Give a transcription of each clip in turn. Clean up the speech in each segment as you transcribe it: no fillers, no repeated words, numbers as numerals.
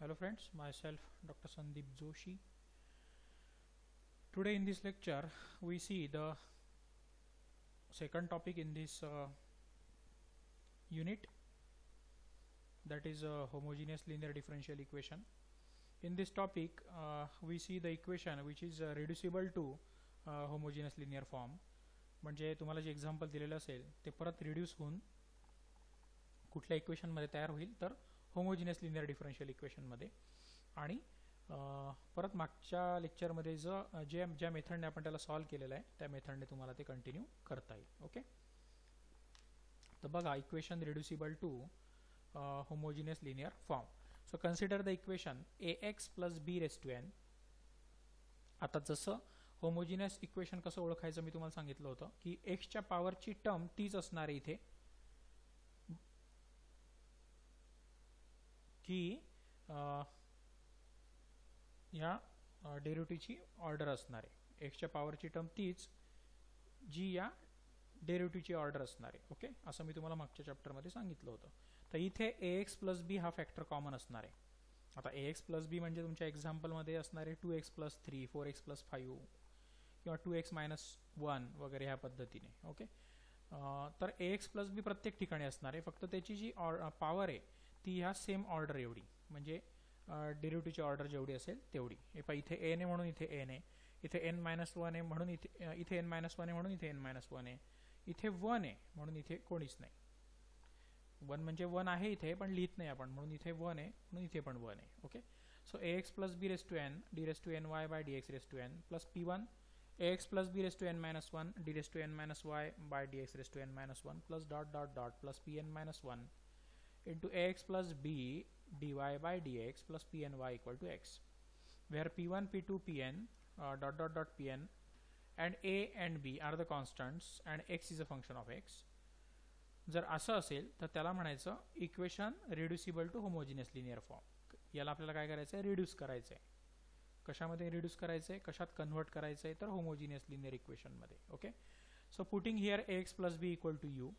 Hello friends, myself Dr. Sandeep Joshi. Today in this lecture we see the second topic in this unit, that is a homogeneous linear differential equation. In this topic we see the equation which is reducible to homogeneous linear form. म्हणजे तुम्हाला जे example दिलेलं असेल ते परत reduce होऊन कुठल्या इक्वेशनमध्ये तयार होईल तर होमोजिनियस लिनियर डिफरन्शियल इक्वेशनमध्ये. आणि परत मागच्या लेक्चरमध्ये ज्या मेथडने आपण त्याला सॉल्व केलेलं आहे त्या मेथडने तुम्हाला ते कंटिन्यू करता येईल. ओके, तर बघा, equation reducible to homogeneous linear form. So consider the equation ax plus b raise to n. आता जसं होमोजिनियस इक्वेशन कसं ओळखायचं मी तुम्हाला सांगितलं होतं की x च्या पॉवरची टर्म तीच असणार आहे इथे, की या डेरिव्हेटिव्हची ऑर्डर असणार आहे. x च्या पॉवरची टर्म तीच जी या डेरिव्हेटिव्हची ऑर्डर असणार आहे. ओके, असं मी तुम्हाला मागच्या चॅप्टरमध्ये सांगितलं होतं. तर इथे ax प्लस b हा फॅक्टर कॉमन असणार आहे. आता ax प्लस b म्हणजे तुमच्या एक्झाम्पलमध्ये असणार आहे 2x प्लस 3, 4x प्लस 5 किंवा 2x मायनस 1 वगैरे ह्या पद्धतीने. ओके, तर ax प्लस b प्रत्येक ठिकाणी असणार आहे, फक्त त्याची जी पॉवर आहे ती ह्या सेम ऑर्डर एवढी, म्हणजे डेरिव्हेटिव्हची ऑर्डर जेवढी असेल तेवढी. हे पहा, इथे n आहे म्हणून इथे n आहे, इथे n मायनस 1 आहे म्हणून इथे n मायनस 1 आहे म्हणून इथे n मायनस 1 आहे, इथे 1 आहे म्हणून इथे कोणीच नाही. 1 म्हणजे 1 आहे इथे पण लिहित नाही आपण, म्हणून इथे 1 आहे म्हणून इथे पण 1 आहे. Okay, so ax plus b raise to n d raise to n y by dx raise to n plus p1 ax plus b raise to n minus 1 d raise to n minus y by dx raise to n minus 1 plus dot dot dot plus pn minus 1 into ax plus b dy by dx plus pny equal to x, where p1 p2 pn dot dot dot pn and a and b are the constants and x is a function of x. जर असं असेल तर त्याला म्हणायचं equation reducible to homogeneous linear form. याला आपल्याला काय करायचं आहे, रिड्यूस करायचं आहे. कशामध्ये रिड्यूस करायचं आहे, कशात कन्व्हर्ट करायचं आहे, तर होमोजिनियस लिनियर इक्वेशनमध्ये. Okay, so putting here ax plus b equal to u,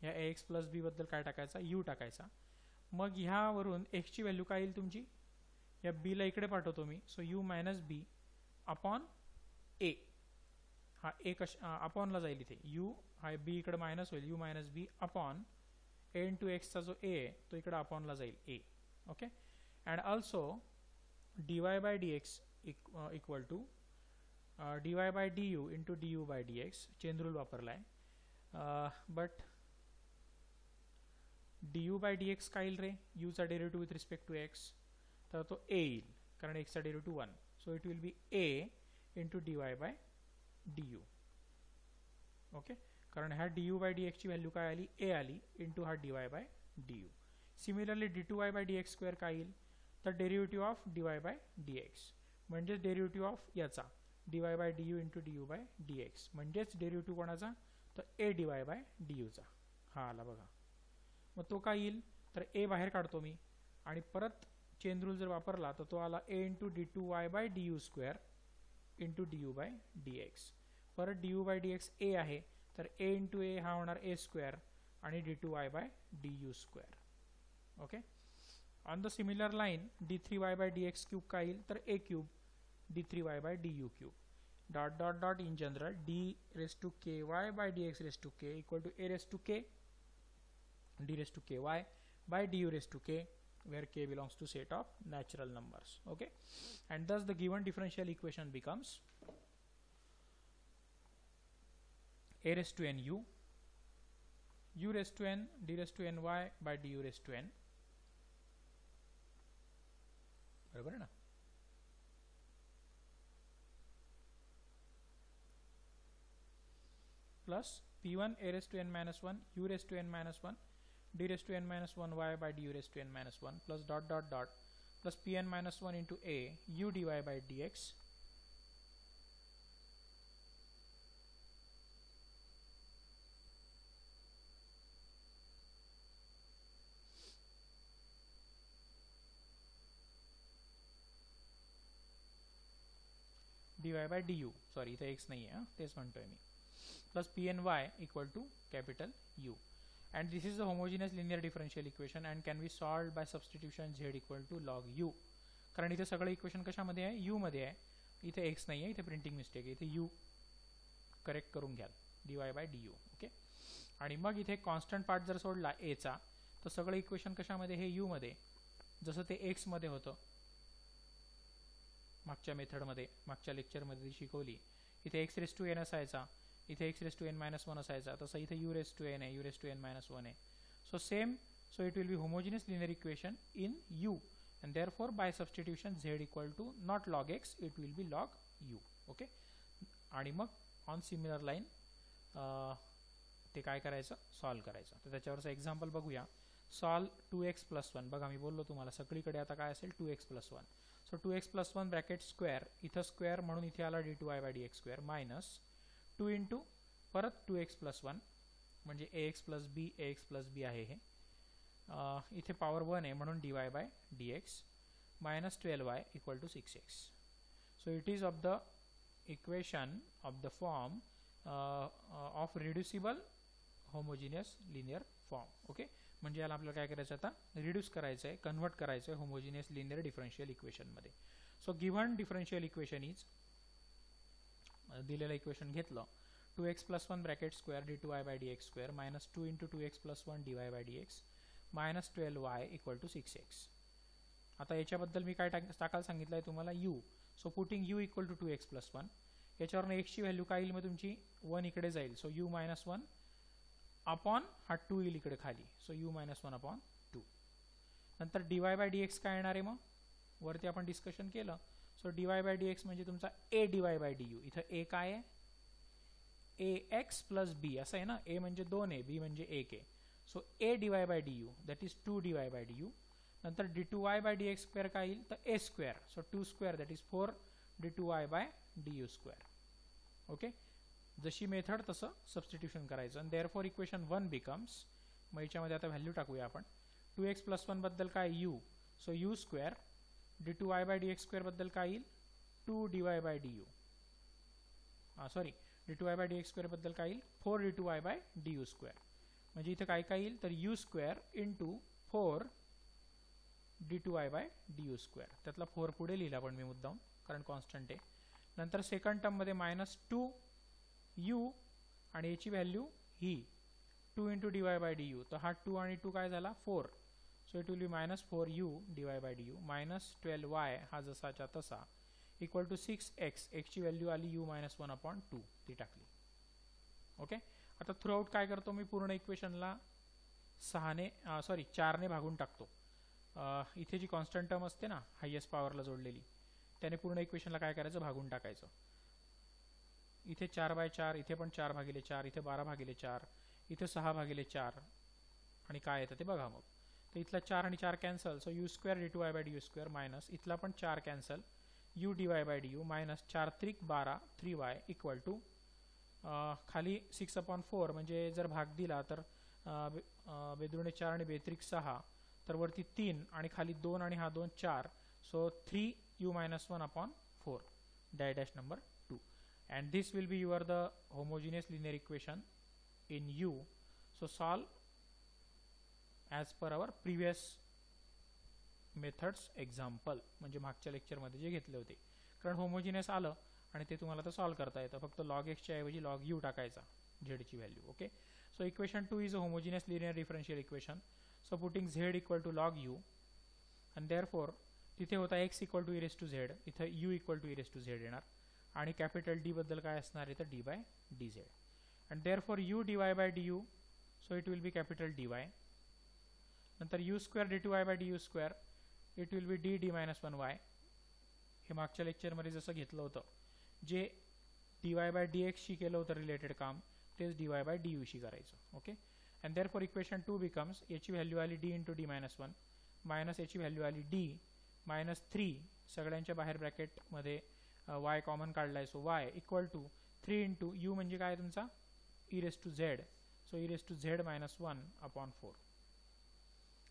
ह्या ax प्लस b बद्दल काय टाकायचा, u टाकायचा. मग ह्यावरून x ची व्हॅल्यू काय येईल तुमची, या b ला इकडे पाठवतो मी, so u minus b upon a. हा a अपॉनला जाईल इथे, u हा b इकडे मायनस होईल, u minus b upon a into एक्सचा जो a आहे तो इकडे अपॉनला जाईल a. Okay, and also dy by dx equal to dy by du into du by dx. Chain rule वापरला आहे, बट du बाय dx काय येईल रे, u चा derivative with respect to x, तर तो a येईल कारण x चा derivative 1, so it will be a into dy by du. Okay, कारण ह्या du बाय dx ची व्हॅल्यू काय आली, a आली, इंटू हा dy by du. Similarly d2y by dx square काय येईल, तर derivative of dy by dx म्हणजेच डेरिव्हेटिव्ह ऑफ याचा dy by du into du by dx, म्हणजेच डेरिव्हेटिव्ह कोणाचा, तर a dy बाय du चा. हा आला बघा. मग तो काय येईल, तर a बाहेर काढतो मी आणि परत चेन रूल जर वापरला तर तो आला a into d2y by du square into du by dx. परत du बाय dx a आहे, तर a इंटू a हा होणार a स्क्वेअर आणि d2y by du square. Okay, on the similar line d3y by dx cube काय येईल, तर a cube d3y by du cube dot dot dot in general d raise to ky by dx raise to k equal to a raise to k d raised to ky by du raised to k, where k belongs to set of natural numbers. Okay, and thus the given differential equation becomes a raised to n u raised to n d raised to ny by du raised to n. बरोबर है ना. Plus p1 a raised to n minus 1 u raised to n minus 1 d raised to n minus 1 y by du raised to n minus 1 plus dot dot dot plus pn minus 1 into a u dy by dx dy by du. Sorry इथे x नाही आहे, तेच म्हणतोय मी. Plus pny equal to capital u. and this is a homogeneous linear differential equation and can be solved by substitution z equal to log u. कारण इथे सगळं equation कशामध्ये आहे, यू मध्ये आहे. इथे एक्स नाही आहे, इथे प्रिंटिंग मिस्टेक आहे, इथे यू करेक्ट करून घ्याल, dy बाय du. ओके. आणि मग इथे कॉन्स्टंट पार्ट जर सोडला a चा तर सगळं इक्वेशन कशामध्ये, हे u मध्ये, जसं ते x मध्ये होतं मागच्या मेथडमध्ये, मागच्या लेक्चरमध्ये शिकवली. इथे x रेस टू n असायचा, इथे x raise to n minus 1 असायचा, तसं इथे u रेस टू n आहे, u raise to n minus 1 आहे. So same, so it will be homogeneous linear equation in u, and therefore by substitution z equal to not log x, it will be log u. Okay. आणि मग on similar line ते काय करायचं, solve करायचं. तर त्याच्यावरचं example बघूया. Solve 2x plus 1. बघा मी बोललो तुम्हाला सगळीकडे आता काय असेल, 2x plus 1. So 2x plus 1 bracket square, इथं स्क्वेअर म्हणून इथे आला d2y by dx square minus 2 into परत 2x प्लस 1 म्हणजे ax प्लस b आहे हे. इथे पॉवर 1 आहे म्हणून dy by dx minus 12y equal to 6x. So it is of the equation of the form of reducible homogeneous linear form. Okay. म्हणजे याला आपल्याला काय करायचं, आता रिड्यूस करायचं आहे, कन्वर्ट करायचं आहे होमोजिनियस लिनियर डिफरन्शियल इक्वेशन मध्ये. So given differential equation is, दिलेलं इक्वेशन घेतलं, 2x plus 1 bracket square d2y by dx square minus 2 into 2x plus 1 dy by dx minus 12y equal to 6x. आता याच्याबद्दल मी काय टाकायला सांगितलं आहे तुम्हाला, u. So putting u equal to 2x plus 1, याच्यावरनं x ची व्हॅल्यू काय येईल, मग तुमची 1 इकडे जाईल. सो u मायनस 1 अपॉन हा 2 येईल इकडे खाली. So u minus 1 upon 2. नंतर dy बाय dx काय येणार आहे, मग वरती आपण डिस्कशन केलं. सो dy बाय dx म्हणजे तुमचा a dy बाय du. इथं a काय आहे, ax प्लस b असं आहे ना. a म्हणजे 2 आहे, b म्हणजे 1 आहे. So a dy by du that is 2 dy by du. नंतर d2y बाय dx स्क्वेअर काय येईल, तर a square. So 2 square that is 4 d2y by du square. Okay. जशी मेथड तसं सबस्टिट्यूशन करायचं. आणि देअरफॉर इक्वेशन 1 बिकम्स, मग याच्यामध्ये आता व्हॅल्यू टाकूया आपण. 2x प्लस 1 बद्दल काय, u. So u square. d2y by dx square बद्दल काय येईल, 2 dy by du. Sorry, d2y by dx square बद्दल काय येईल, 4 d2y बाय du स्क्वेअर. म्हणजे इथे काय काय येईल, तर u square into 4 d2y by du square. त्यातला 4 पुढे लिहिला पण मी मुद्दाम, कारण कॉन्स्टंट आहे. नंतर सेकंड टर्म मध्ये मायनस 2 u आणि याची व्हॅल्यू ही 2 इंटू dy बाय du. तर हा 2 आणि 2 काय झाला, 4. So it will be minus 4u dy by du minus 12y हा जसाच्या तसा इक्वल टू 6x. x ची व्हॅल्यू आली u मायनस 1 अपॉन 2, ती टाकली. ओके. आता थ्रू आउट काय करतो मी, पूर्ण इक्वेशनला 4 ने भागून टाकतो. इथे जी कॉन्स्टंट टर्म असते ना हायेस्ट पॉवरला जोडलेली, त्याने पूर्ण इक्वेशनला काय करायचं, भागून टाकायचं. इथे 4 बाय 4, इथे पण 4 भागिले 4, इथे 12 भागिले 4, इथे 6 भागिले 4 आणि काय येतं ते बघा. मग तर इथला 4 आणि 4 cancel. So u square d2y by du square minus इथला पण 4 cancel, u dy by du minus 4 त्रिक 12 3y इक्वल टू खाली 6 अपॉन 4. म्हणजे जर भाग दिला तर बेदुणे 4 आणि बेत्रिक 6, तर वरती 3 आणि खाली 2 आणि हा 2 4. So 3u minus 1 upon 4 dash number 2. And this will be your the homogeneous linear equation in u. So solve as per our previous methods example. म्हणजे मागच्या लेक्चर मध्ये जे घेतले होते, कारण होमोजिनियस आलं आणि ते तुम्हाला तर सॉल्व करता येतं. फक्त log x च्या ऐवजी log u टाकायचा z ची value. Okay. So equation 2 is a homogeneous linear differential equation. So putting z equal to log u and therefore तिथे होता x equal to e raise to z, इथे u equal to e raise to z येणार. आणि capital D बद्दल काय असणार आहे, तर d by dz. And therefore u dy by du, so it will be capital dy. नंतर u square d2y by du square, it will be d minus 1y. हे मागच्या लेक्चरमध्ये जसं घेतलं होतं, जे dy बाय dx शी केलं होतं रिलेटेड काम, तेच dy बाय du शी करायचं. Okay. And therefore equation 2 becomes, याची व्हॅल्यू आली d into d minus 1 minus याची व्हॅल्यू आली d मायनस 3. सगळ्यांच्या बाहेर ब्रॅकेटमध्ये y कॉमन काढलाय. So y equal to 3 into u म्हणजे काय तुमचा e raise to z. So e raise to z minus 1 upon 4.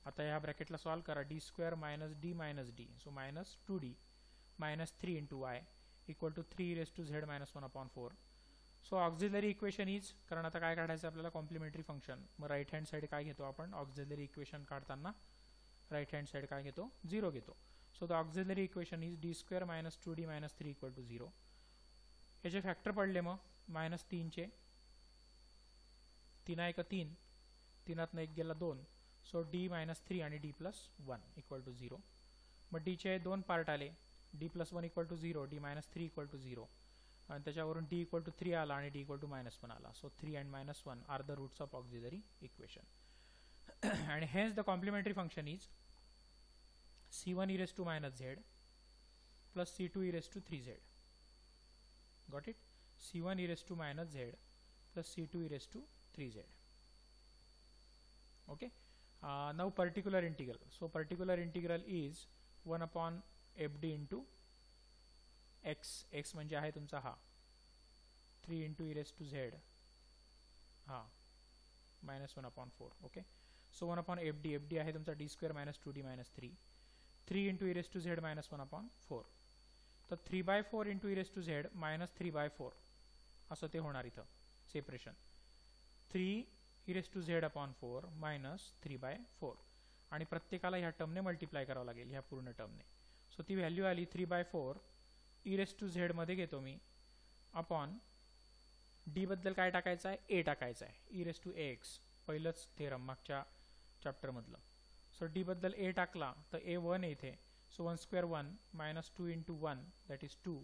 आता ह्या ब्रॅकेटला सॉल्व करा. d square minus d minus d, so minus 2d minus 3 into y equal to 3 e raise to z minus 1 upon 4. So auxiliary equation is, कारण आता काय काढायचं आपल्याला complementary function, मग राईट हँड साईड काय घेतो आपण ऑक्झिलरी इक्वेशन काढताना, राईट हँड साईड काय घेतो 0 घेतो. So the auxiliary equation is d² - 2d - 3 = 0. याचे फॅक्टर पडले मग -3 चे, 3 1 3, 3 1 गेला 2, सो d - 3 आणि d + 1 = 0. मग d चे 2 पार्ट आले, d + 1 = 0, d - 3 = 0, आणि त्याच्यावरून d = 3 आला आणि d = -1 आला. So 3 and -1 are the roots of auxiliary equation. and hence the complementary function is c1 e raised to -z plus c2 e raised to 3z. Got it? c1 e raised to -z plus c2 e raised to 3z. Okay. Now particular integral. So particular integral is 1 upon fd into x. x म्हणजे आहे तुमचा हा 3 into e raised to z, हा -1 upon 4. Okay. So 1 upon fd, fd आहे तुमचा d² - 2d - 3, 3 into e raised to z -1 upon 4. तर 3/4 into e raised to z - 3/4 असं ते होणार इथं separation. 3 e raised to z upon 4 minus 3/4, आणि प्रत्येकाला ह्या टर्मने मल्टिप्लाय करावं लागेल, ह्या पूर्ण टर्मने. सो ती व्हॅल्यू आली 3/4 e raised to z मध्ये घेतो मी, अपॉन d बद्दल काय टाकायचं आहे, a टाकायचं आहे, e raised to ax, पहिलंच थेरम मागच्या चॅप्टर मधलं. सो d बद्दल a टाकला तर a 1 आहे इथे, so 1² 1 minus 2 into 1 that is 2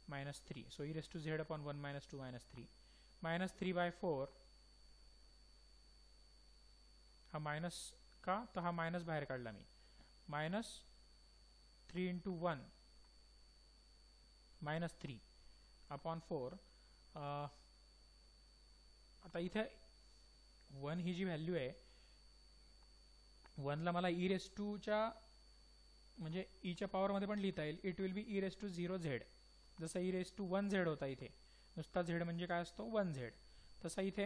minus 3, so e raised to z upon 1 minus 2 minus 3 minus 3/4. हा मायनस का, तर हा मायनस बाहेर काढला मी, मायनस 3 into 1 minus 3 upon 4. आता इथे 1 ही जी व्हॅल्यू आहे, 1 ला मला e raised to च्या म्हणजे e च्या पॉवर मध्ये पण लिहिता येईल, it will B e raised to 0z. जसा e raised to 1z होता इथे, नुसता z म्हणजे काय असतो 1z, तसा इथे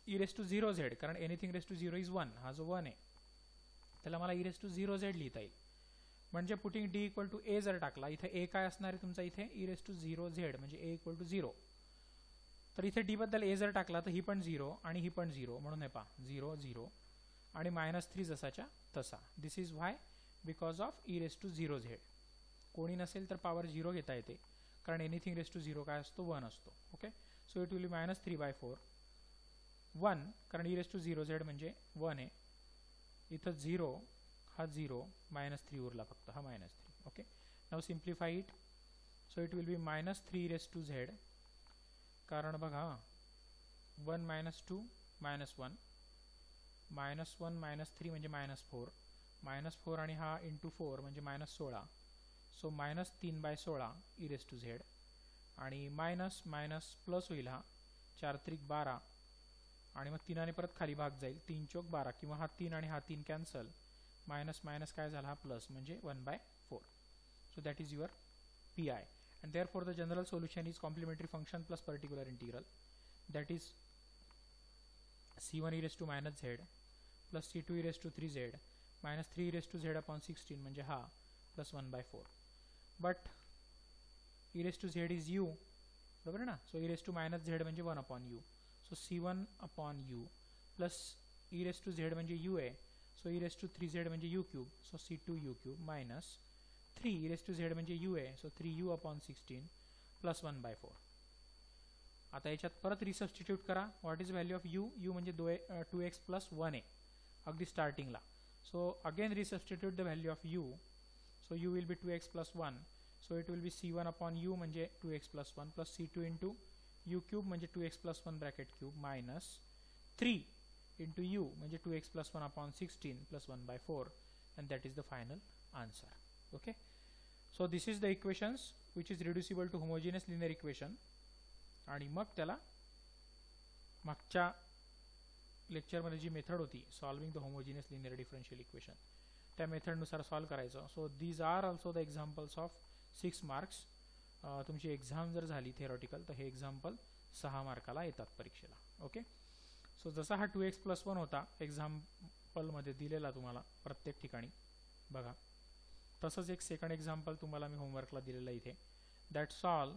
e raised to 0z, कारण एनिथिंग raised to 0 इज 1, हा जो 1 आहे त्याला मला e raised to 0z लिहिता येईल. म्हणजे पुटिंग d = a जर टाकला, इथे a काय असणार आहे तुमचा इथे e raised to 0z, म्हणजे a = 0. तर इथे d बद्दल a जर टाकला तर ही पण 0 आणि ही पण 0, म्हणून हे पहा 0 0 आणि -3 जसाच्या तसा. This is why, because of e raised to 0z. कोणी नसेल तर पॉवर 0 घेता येते, कारण एनिथिंग raised to 0 काय असतो 1 असतो. ओके. सो इट विल बी -3/4 1, कारण e raised to 0z म्हणजे 1 आहे, इथं 0 हा 0, -3 उरला फक्त, हा -3. Okay. Now simplify it. So it will B -3 e raised to z, कारण बघा 1 - 2 -1, -1 -3 म्हणजे -4, -4 आणि हा इंटू 4 म्हणजे -16, so -3/16 e raised to z, आणि मायनस मायनस प्लस होईल, हा 4 त्रिक 12, आणि मग 3 परत खाली भाग जाईल, 3 चौक 12, किंवा हा 3 आणि हा 3 कॅन्सल, मायनस मायनस काय झाला हा प्लस, म्हणजे 1/4. So that is your PI, and therefore the general solution is complementary function plus particular integral, that is c1 e raised to -z plus c2 e raised to 3z minus 3 e raised to z upon 16 म्हणजे हा plus 1/4. but e raised to z is u, बरोबर ना. so e raised to -z म्हणजे 1 upon u, so c1 upon u plus e raised to z म्हणजे u आहे, so e raised to 3z म्हणजे u cube, so c2 u cube minus 3 e raised to z म्हणजे u आहे, so 3u upon 16 plus 1/4. आता याच्यात परत resubstitute करा. What is value of u, u म्हणजे 2x plus 1 आहे अगदी स्टार्टिंगला. So again resubstitute the value of u, so u will be 2x plus 1, so it will be c1 upon u म्हणजे 2x plus 1 plus c2 into u cube म्हणजे 2x plus 1 bracket cube minus 3 into u म्हणजे 2x plus 1 upon 16 plus 1/4, and that is the final answer. Okay. So this is the equations which is reducible to homogeneous linear equation, आणि मग त्याला मागच्या लेक्चरमध्ये जी method होती solving the homogeneous linear differential equation, त्या मेथडनुसार सॉल्व करायचं. So these are also the examples of 6 marks. तुमची एक्झाम जर झाली थेरॉटिकल तर हे एक्झाम्पल 6 मार्काला येतात परीक्षेला. ओके. सो जसा हा 2x plus 1 होता एक्झाम्पलमध्ये दिलेला तुम्हाला प्रत्येक ठिकाणी बघा, तसंच एक सेकंड एक्झाम्पल तुम्हाला मी होमवर्कला दिलेला इथे, that solve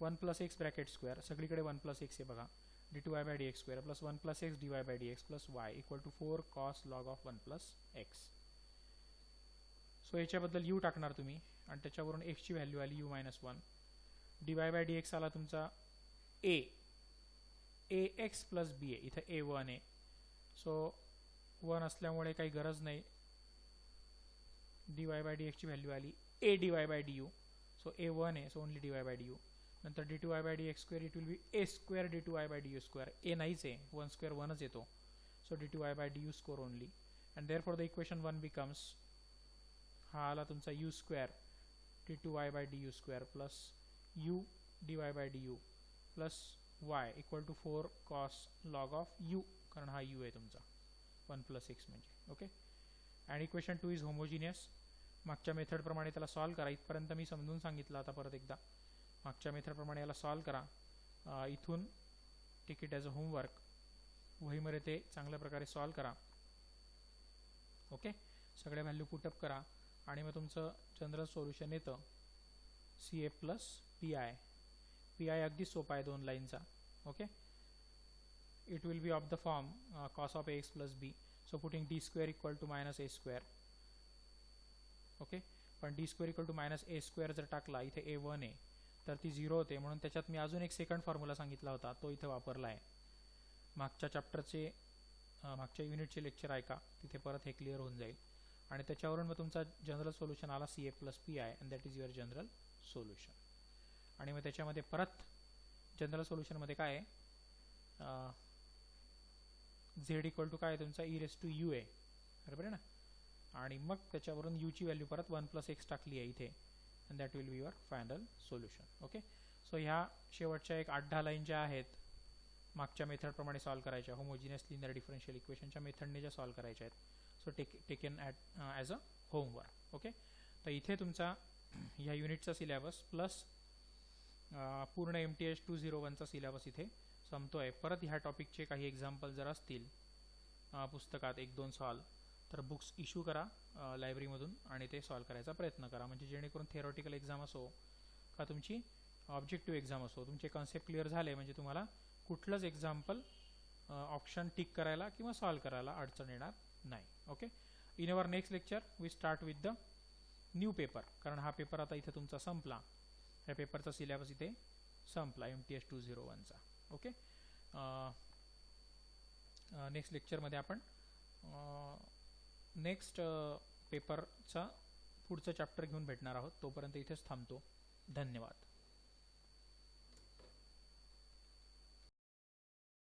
1 plus x bracket square, सगळीकडे 1 प्लस एक्स आहे बघा, d2y by d x square plus 1 plus x dy by d x plus y equal to 4 cos log of 1 plus x. सो याच्याबद्दल u टाकणार तुम्ही आणि त्याच्यावरून एक्सची व्हॅल्यू आली u minus 1, dy by d x आला तुमचा ए एक्स प्लस बी आहे, इथं ए 1 आहे, सो 1 असल्यामुळे काही गरज नाही, dy बाय डी एक्सची व्हॅल्यू आली a dy by d u, so a 1 आहे, so only dy by d u. नंतर d2y by d x square it will be a square d2y by d u square, a नाहीच आहे, 1 square 1च येतो, so d2y by d u square only. And therefore the इक्वेशन 1 becomes, हा आला तुमचा u square d2y by d u square plus u dy by d u plus y equal to 4 cos log of u, कारण हा u आहे तुमचा 1 plus x म्हणजे. Okay, and equation 2 is homogeneous. मागच्या मेथडप्रमाणे त्याला सॉल्व करा, इथपर्यंत मी समजून सांगितलं, आता परत एकदा मागच्या मेथडप्रमाणे याला सॉल्व करा. इथून take it as a homework, वहीमध्ये ते चांगल्या प्रकारे सॉल्व करा. ओके, सगळ्या व्हॅल्यू पुटअप करा आणि मग तुमचं जनरल सोल्युशन येतं C A plus P I. P I अगदी सोपा आहे 2 लाईनचा. Okay, it will be of the form cos of a x plus b, so putting d square equal to minus a square. Okay, पण d square equal to minus a square जर टाकला, इथे ए 1 आहे तर ती 0 होते, म्हणून त्याच्यात मी अजून एक सेकंड फॉर्म्युला सांगितला होता, तो इथे वापरला आहे. मागच्या चॅप्टरचे मागच्या युनिटचे लेक्चर ऐका, तिथे परत हे क्लिअर होऊन जाईल. आणि त्याच्यावरून मग तुमचा जनरल सोल्युशन आला C A plus P I, and that is your general solution. आणि मग त्याच्यामध्ये परत जनरल सोल्युशनमध्ये काय आहे, झेड इक्वल टू काय आहे तुमचा ई रेस टू यू आहे, बरोबर आहे ना, आणि मग त्याच्यावरून यूची व्हॅल्यू परत 1 प्लस एक्स टाकली आहे इथे, and that will be your final solution. Okay, so ह्या शेवटच्या एक 8-10 लाईन ज्या आहेत मागच्या मेथडप्रमाणे सॉल्व करायच्या, होमोजिनियस लिनियर डिफरन्शियल इक्वेशनच्या मेथडने ज्या सॉल्व करायच्या आहेत, so taken as a homework. Okay, तर इथे तुमचा ह्या युनिटचा सिलेबस प्लस पूर्ण MTH 201चा सिलेबस इथे संपतोय. परत ह्या टॉपिकचे काही एक्झाम्पल जर असतील पुस्तकात 1-2 सॉल्व, तर बुक्स इश्यू करा लायब्ररीमधून आणि ते सॉल्व करायचा प्रयत्न करा, म्हणजे जेणेकरून थिअरॉटिकल एक्झाम असो का तुमची ऑब्जेक्टिव्ह एक्झाम असो, तुमचे कन्सेप्ट क्लिअर झाले म्हणजे तुम्हाला कुठलंच एक्झाम्पल ऑप्शन टिक करायला किंवा सॉल्व करायला अडचण येणार नाही. Okay, in our next lecture we start with the new paper, कारण हा पेपर आता इथे तुमचा संपला, ह्या पेपरचा सिलेबस इथे संपला MTH 201चा. ओके, नेक्स्ट लेक्चरमध्ये आपण नेक्स्ट पेपरचा पुढचा चॅप्टर घेऊन भेटणार आहोत. तोपर्यंत इथेच थांबतो. धन्यवाद.